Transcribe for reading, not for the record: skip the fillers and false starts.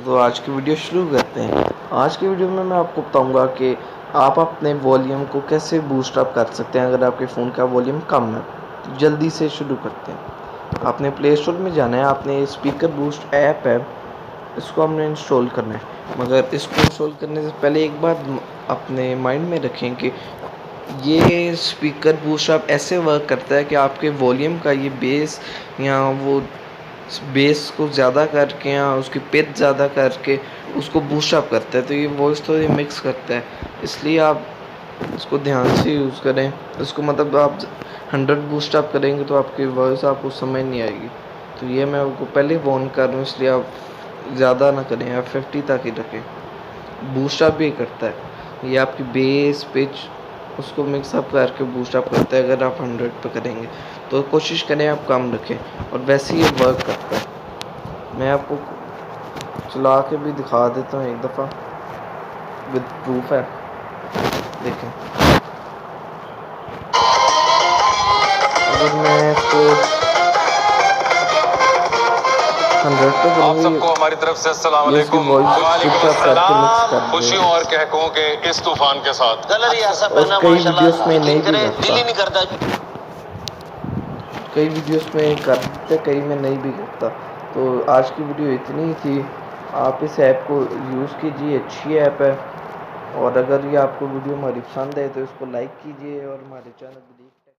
तो आज की वीडियो शुरू करते हैं। आज की वीडियो में मैं आपको बताऊंगा कि आप अपने वॉल्यूम को कैसे बूस्ट अप कर सकते हैं अगर आपके फ़ोन का वॉल्यूम कम है। तो जल्दी से शुरू करते हैं। आपने प्ले स्टोर में जाना है, आपने स्पीकर बूस्ट ऐप है, इसको हमने इंस्टॉल करना है। मगर इसको इंस्टॉल करने से पहले एक बात अपने माइंड में रखें कि ये स्पीकर बूस्ट अप ऐसे वर्क करता है कि आपके वॉल्यूम का ये बेस या वो बेस को ज़्यादा करके या उसकी पिच ज़्यादा करके उसको बूस्ट अप करता है। तो ये वॉइस थोड़ी मिक्स करता है, इसलिए आप इसको ध्यान से यूज़ करें। इसको मतलब आप 100 बूस्ट अप करेंगे तो आपकी वॉइस आपको समझ नहीं आएगी। तो ये मैं आपको पहले वार्न कर रहा हूँ, इसलिए आप ज़्यादा ना करें, आप 50 तक ही रखें। बूस्ट अप भी करता है ये, आपकी बेस पिच उसको मिक्सअप करके बूस्ट अप करता है। अगर आप 100 पे करेंगे तो कोशिश करें आप कम रखें, और वैसे ही ये वर्क करता है। मैं आपको चला के भी दिखा देता हूँ एक दफ़ा, विद प्रूफ है, देखें। अगर मैं इसको 100 पे आप करूँगी, सबको हमारी तरफ से अस्सलाम ये उसकी वालेकुम। वॉइस वालेकुम पिच अप करके मिक्स अस्सलाम। कर खुशियों देगा। और कहकों के इस तूफान के साथ और कई वीडियोस में नहीं भी करे दिल करता, ही नहीं करता। कई वीडियोस में कर देते, कई में नहीं भी करता। तो आज की वीडियो इतनी ही थी। आप इस ऐप को यूज़ कीजिए, अच्छी ऐप है। और अगर ये आपको वीडियो हमारी पसंद है तो इसको लाइक कीजिए और हमारे चैनल